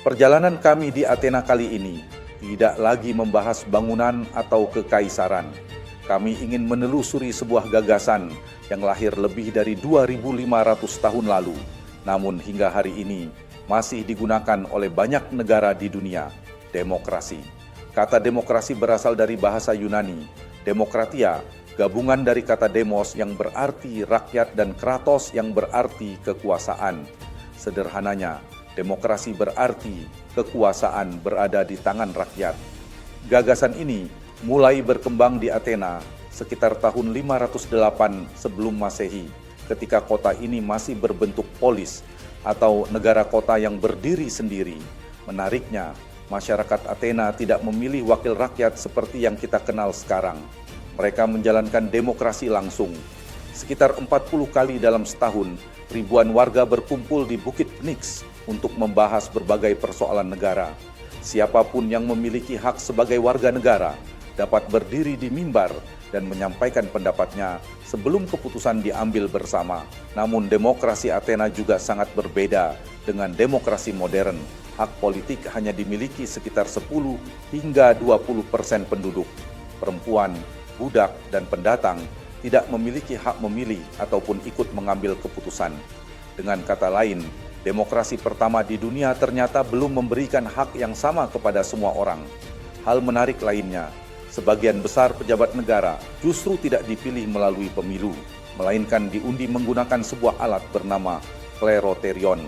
Perjalanan kami di Athena kali ini tidak lagi membahas bangunan atau kekaisaran. Kami ingin menelusuri sebuah gagasan yang lahir lebih dari 2.500 tahun lalu, namun hingga hari ini masih digunakan oleh banyak negara di dunia, demokrasi. Kata demokrasi berasal dari bahasa Yunani, demokratia, gabungan dari kata demos yang berarti rakyat dan kratos yang berarti kekuasaan. Sederhananya, demokrasi berarti kekuasaan berada di tangan rakyat. Gagasan ini mulai berkembang di Athena sekitar tahun 508 sebelum Masehi, ketika kota ini masih berbentuk polis atau negara kota yang berdiri sendiri. Menariknya, masyarakat Athena tidak memilih wakil rakyat seperti yang kita kenal sekarang. Mereka menjalankan demokrasi langsung. Sekitar 40 kali dalam setahun, ribuan warga berkumpul di Bukit Pnyx untuk membahas berbagai persoalan negara. Siapapun yang memiliki hak sebagai warga negara dapat berdiri di mimbar dan menyampaikan pendapatnya sebelum keputusan diambil bersama. Namun demokrasi Athena juga sangat berbeda dengan demokrasi modern. Hak politik hanya dimiliki sekitar 10 hingga 20% penduduk. Perempuan, budak, dan pendatang tidak memiliki hak memilih ataupun ikut mengambil keputusan. Dengan kata lain, demokrasi pertama di dunia ternyata belum memberikan hak yang sama kepada semua orang. Hal menarik lainnya, sebagian besar pejabat negara justru tidak dipilih melalui pemilu, melainkan diundi menggunakan sebuah alat bernama kleroterion.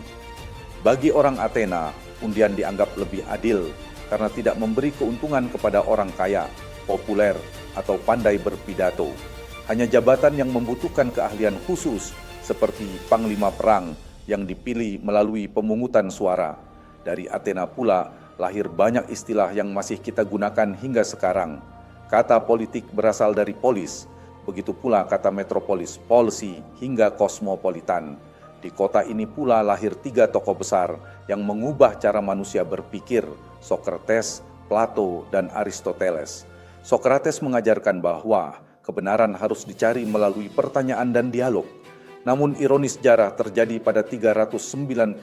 Bagi orang Athena, undian dianggap lebih adil karena tidak memberi keuntungan kepada orang kaya, populer, atau pandai berpidato. Hanya jabatan yang membutuhkan keahlian khusus seperti panglima perang yang dipilih melalui pemungutan suara. Dari Athena pula lahir banyak istilah yang masih kita gunakan hingga sekarang. Kata politik berasal dari polis, begitu pula kata metropolis, polisi, hingga kosmopolitan. Di kota ini pula lahir 3 tokoh besar yang mengubah cara manusia berpikir, Socrates, Plato, dan Aristoteles. Socrates mengajarkan bahwa kebenaran harus dicari melalui pertanyaan dan dialog. Namun ironis sejarah terjadi pada 399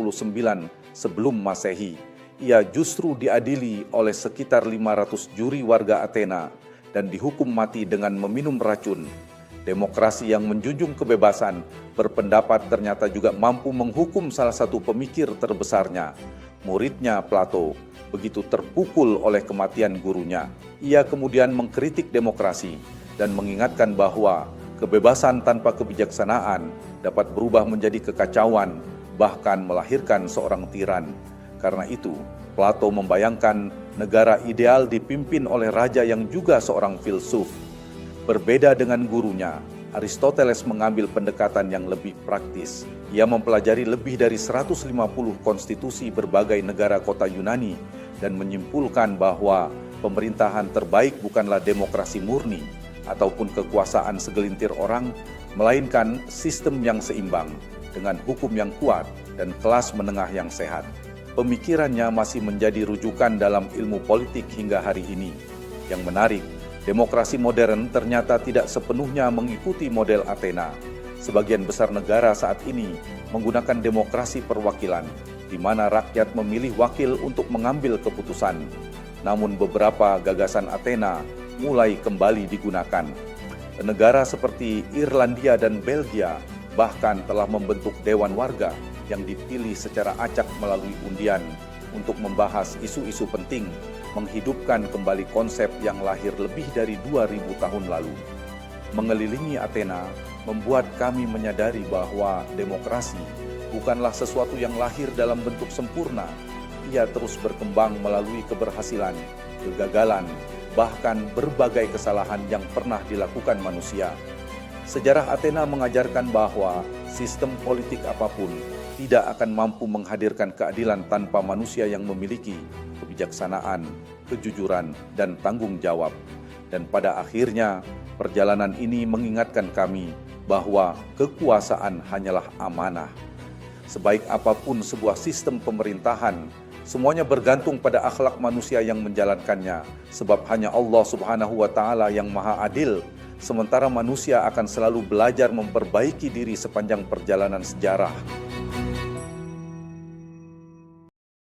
sebelum Masehi. Ia justru diadili oleh sekitar 500 juri warga Athena dan dihukum mati dengan meminum racun. Demokrasi yang menjunjung kebebasan berpendapat ternyata juga mampu menghukum salah satu pemikir terbesarnya, muridnya Plato, begitu terpukul oleh kematian gurunya. Ia kemudian mengkritik demokrasi dan mengingatkan bahwa kebebasan tanpa kebijaksanaan dapat berubah menjadi kekacauan, bahkan melahirkan seorang tiran. Karena itu, Plato membayangkan negara ideal dipimpin oleh raja yang juga seorang filsuf. Berbeda dengan gurunya, Aristoteles mengambil pendekatan yang lebih praktis. Ia mempelajari lebih dari 150 konstitusi berbagai negara kota Yunani dan menyimpulkan bahwa pemerintahan terbaik bukanlah demokrasi murni ataupun kekuasaan segelintir orang, melainkan sistem yang seimbang dengan hukum yang kuat dan kelas menengah yang sehat. Pemikirannya masih menjadi rujukan dalam ilmu politik hingga hari ini. Yang menarik, demokrasi modern ternyata tidak sepenuhnya mengikuti model Athena. Sebagian besar negara saat ini menggunakan demokrasi perwakilan, di mana rakyat memilih wakil untuk mengambil keputusan. Namun beberapa gagasan Athena mulai kembali digunakan. Negara seperti Irlandia dan Belgia bahkan telah membentuk dewan warga yang dipilih secara acak melalui undian untuk membahas isu-isu penting, menghidupkan kembali konsep yang lahir lebih dari 2000 tahun lalu. Mengelilingi Athena membuat kami menyadari bahwa demokrasi bukanlah sesuatu yang lahir dalam bentuk sempurna. Ia terus berkembang melalui keberhasilan, kegagalan, bahkan berbagai kesalahan yang pernah dilakukan manusia. Sejarah Athena mengajarkan bahwa sistem politik apapun tidak akan mampu menghadirkan keadilan tanpa manusia yang memiliki kebijaksanaan, kejujuran, dan tanggung jawab. Dan pada akhirnya, perjalanan ini mengingatkan kami bahwa kekuasaan hanyalah amanah. Sebaik apapun sebuah sistem pemerintahan, semuanya bergantung pada akhlak manusia yang menjalankannya, sebab hanya Allah Subhanahu wa Ta'ala yang Maha Adil, sementara manusia akan selalu belajar memperbaiki diri sepanjang perjalanan sejarah.